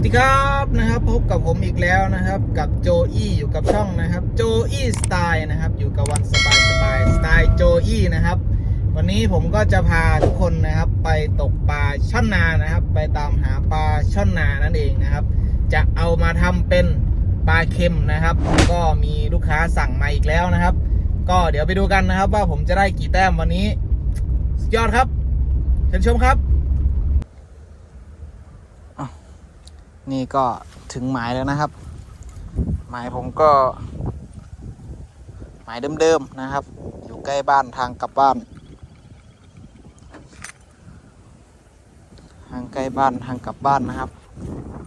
วัสดีครับพบกับผมอีกแล้วนะครับกับโจอี้อยู่กับช่องนะครับโจอี้สไตล์นะครับอยู่กับวันสบายสไตล์โจอี้นะครับวันนี้ผมก็จะพาทุกคนนะครับไปตกปลาช่อนนานะครับไปตามหาปลาช่อนนานั่นเองนะครับจะเอามาทำเป็นปลาเค็มนะครับก็มีลูกค้าสั่งมาอีกแล้วนะครับก็เดี๋ยวไปดูกันนะครับว่าผมจะได้กี่แต้มวันนี้สุดยอดครับเชิญชมครับนี่ก็ถึงหมายแล้วนะครับหมายผมก็หมายเดิมๆนะครับอยู่ใกล้บ้านทางกลับบ้านนะครับ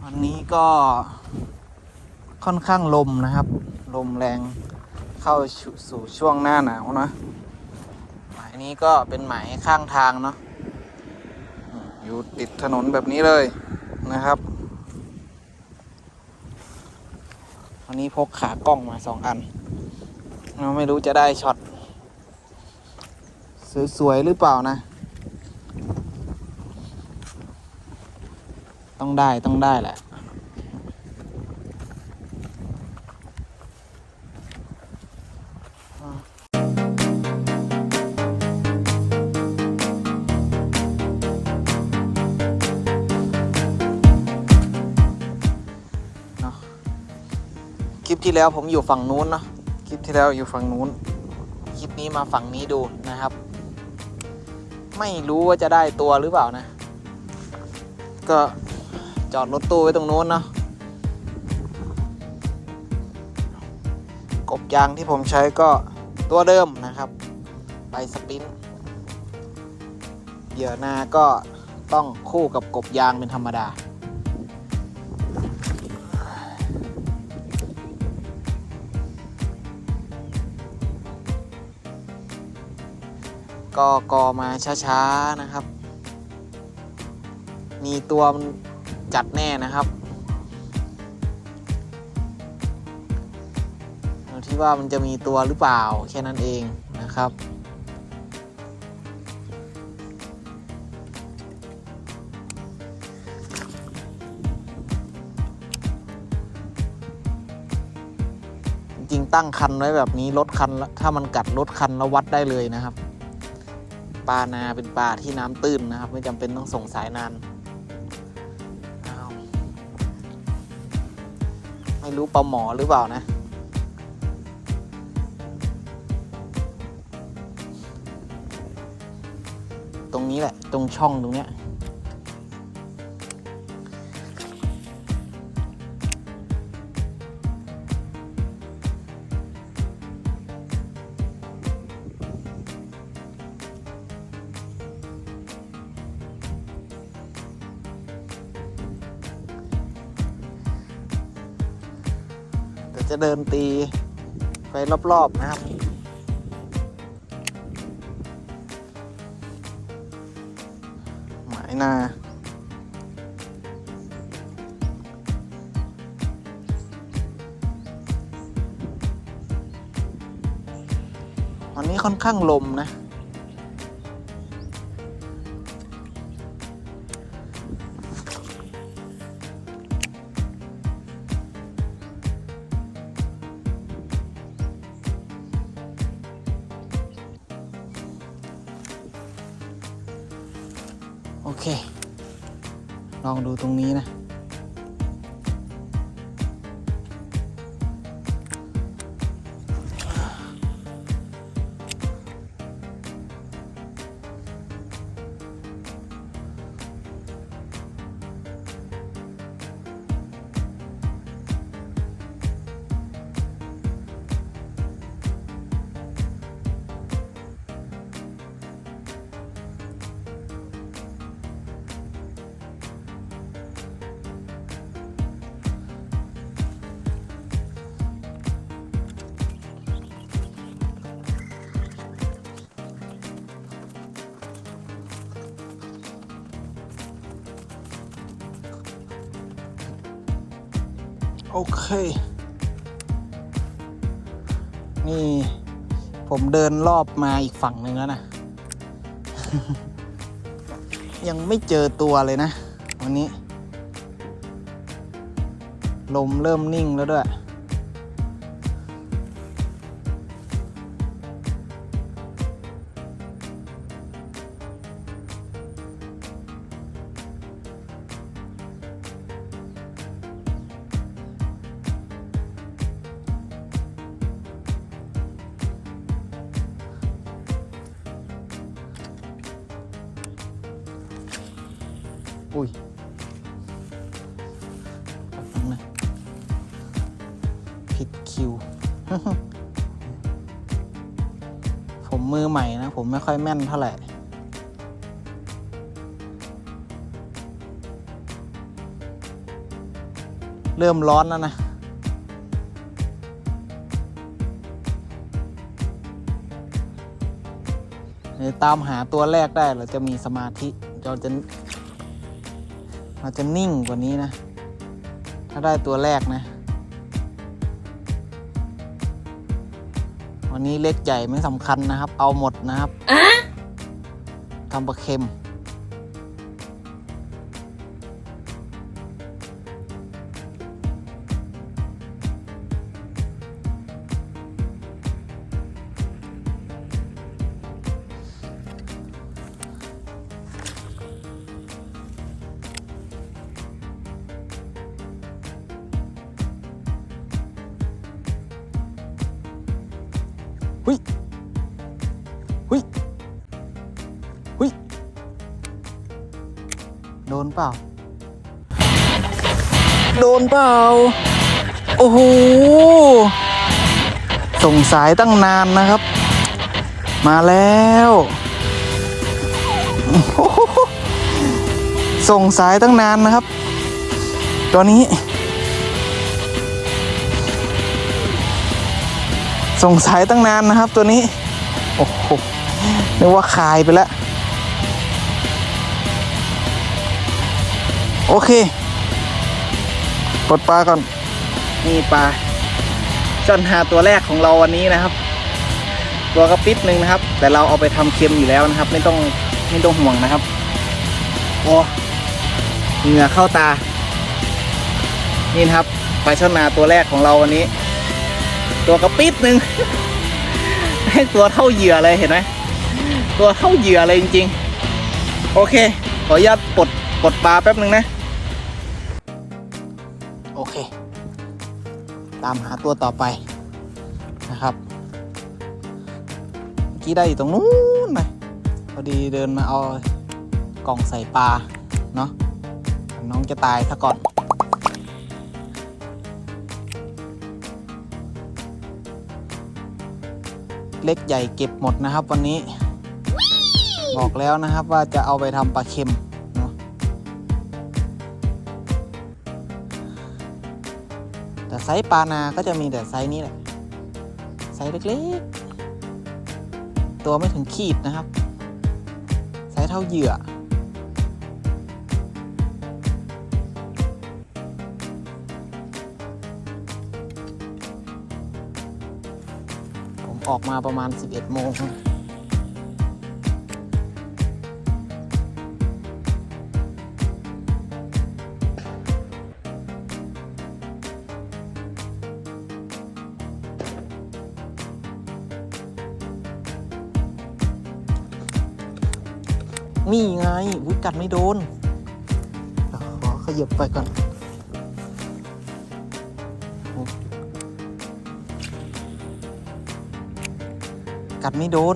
วันนี้ก็ค่อนข้างลมนะครับลมแรงเข้าสู่ช่วงหน้าหนาวนะหมายนี้ก็เป็นหมายข้างทางเนาะอยู่ติดถนนแบบนี้เลยนะครับวันนี้พกขากล้องมา2 อันเราไม่รู้จะได้ช็อตสวยๆหรือเปล่านะต้องได้แหละคลิปที่แล้วผมอยู่ฝั่งนู้นเนาะคลิปที่แล้วอยู่ฝั่งนู้นคลิปนี้มาฝั่งนี้ดูนะครับไม่รู้ว่าจะได้ตัวหรือเปล่านะก็จอดรถตู้ไว้ตรงนู้นเนาะกบยางที่ผมใช้ก็ตัวเดิมนะครับไปสปินเหยื่อนาก็ต้องคู่กับกบยางเป็นธรรมดาก็มาช้าๆนะครับมีตัวมันจัดแน่นะครับอยู่ที่ว่ามันจะมีตัวหรือเปล่าแค่นั้นเองนะครับจริงๆตั้งคันไว้แบบนี้ลดคันถ้ามันกัดลดคันแล้ววัดได้เลยนะครับปลานาเป็นปลาที่น้ำตื้นนะครับไม่จำเป็นต้องส่งสายนานไม่รู้ปลาหมอหรือเปล่านะตรงนี้แหละตรงช่องตรงเนี้ยจะเดินตีไปรอบๆนะครับหมายนาวันนี้ค่อนข้างลมนะโอเคลองดูตรงนี้นะโอเคนี่ผมเดินรอบมาอีกฝั่งหนึ่งแล้วนะ ยังไม่เจอตัวเลยนะวันนี้ ลมเริ่มนิ่งแล้วด้วยอุ้ยผิดคิว ผมมือใหม่นะผมไม่ค่อยแม่นเท่าไหร่เริ่มร้อนแล้วนะตามหาตัวแรกได้เราจะมีสมาธิเราจะนิ่งกว่านี้นะถ้าได้ตัวแรกนะวันนี้เล็กใหญ่ไม่สำคัญนะครับเอาหมดนะครับทำปลาเค็มหุยหุยหุยโดนเปล่าโดนเปล่าโอ้โหส่งสายตั้งนานนะครับมาแล้วส่งสายตั้งนานนะครับตัวนี้ส่งสายตั้งนานนะครับตัวนี้โอ้โหนึกว่าคายไปแล้วโอเคปลดปลาก่อนนี่ปลาช่อนหาตัวแรกของเราวันนี้นะครับตัวกระปิ๊บหนึ่งนะครับแต่เราเอาไปทำเค็มอยู่แล้วนะครับไม่ต้องห่วงนะครับโอ้เหงื่อเข้าตานี่นะครับปลาช่อนนาตัวแรกของเราวันนี้ตัวกระปิ๊บหนึ่งให้ตัวเท่าเหยื่อเลยเห็นไหมตัวเท่าเหยื่อเลยจริงๆโอเคขออนุญาตปลดปลาแป๊บหนึ่งนะโอเคตามหาตัวต่อไปนะครับเมื่อกี้ได้อยู่ตรงนู้นนะพอดีเดินมาเอากล่องใส่ปลาเนาะน้องจะตายซะก่อนเล็กใหญ่เก็บหมดนะครับวันนี้บอกแล้วนะครับว่าจะเอาไปทำปลาเค็มเนาะแต่ไซส์ปลานาก็จะมีแต่ไซส์นี้แหละไซส์เล็กๆตัวไม่ถึงขีดนะครับไซส์เท่าเหยื่อออกมาประมาณ11 โมงนี่ไงอุ๊ยกัดไม่โดนขอขยับไปก่อนกัดไม่โดน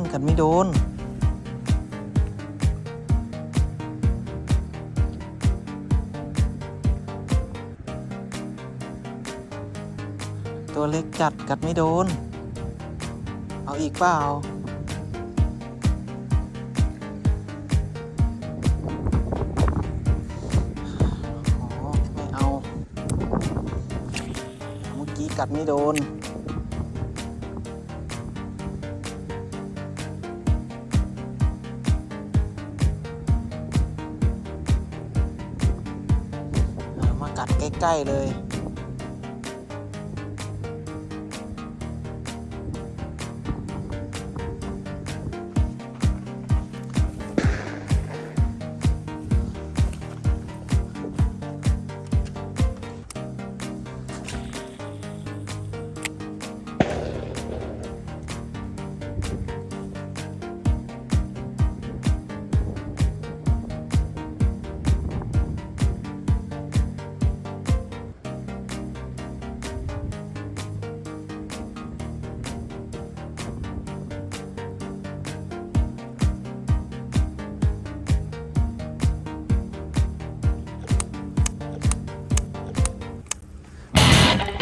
ตัวเล็กจัดกัดไม่โดนเอาอีกเปล่าไม่เอาเมื่อกี้กัดไม่โดนกัดใกล้ๆเลย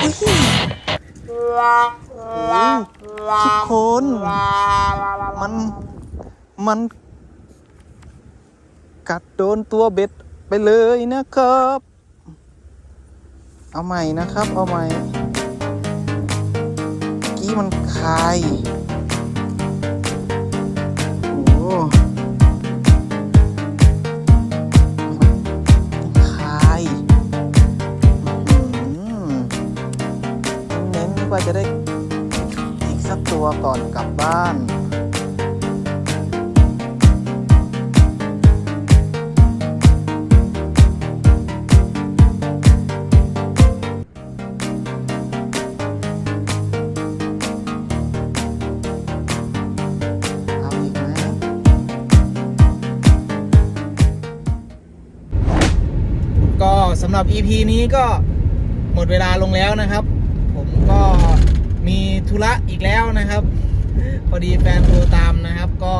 ทุกคนมันกัดโดนตัวเบ็ดไปเลยนะครับ เอาใหม่นะครับเอาใหม่กี้มันคายโอ้คายเน้นว่าจะได้อีกสักตัวก่อนกลับบ้านก็สำหรับ EP นี้ก็หมดเวลาลงแล้วนะครับผมก็มีธุระอีกแล้วนะครับพอดีแฟนโทรตามนะครับก็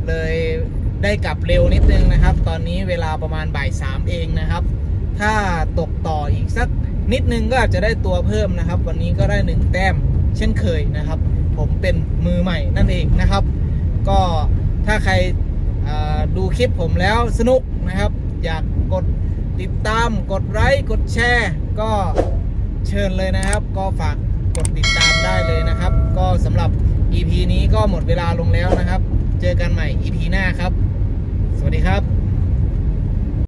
เลยได้กลับเร็วนิดนึงนะครับตอนนี้เวลาประมาณบ่าย 3เองนะครับถ้าตกต่ออีกสักนิดนึงก็อาจจะได้ตัวเพิ่มนะครับวันนี้ก็ได้1แต้มเช่นเคยนะครับผมเป็นมือใหม่นั่นเองนะครับก็ถ้าใครดูคลิปผมแล้วสนุกนะครับอยากกดติดตามกดไลค์กดแชร์ก็เชิญเลยนะครับก็ฝากกดติดตามได้เลยนะครับก็สำหรับ EP นี้ก็หมดเวลาลงแล้วนะครับเจอกันใหม่ EP หน้าครับสวัสดีครับ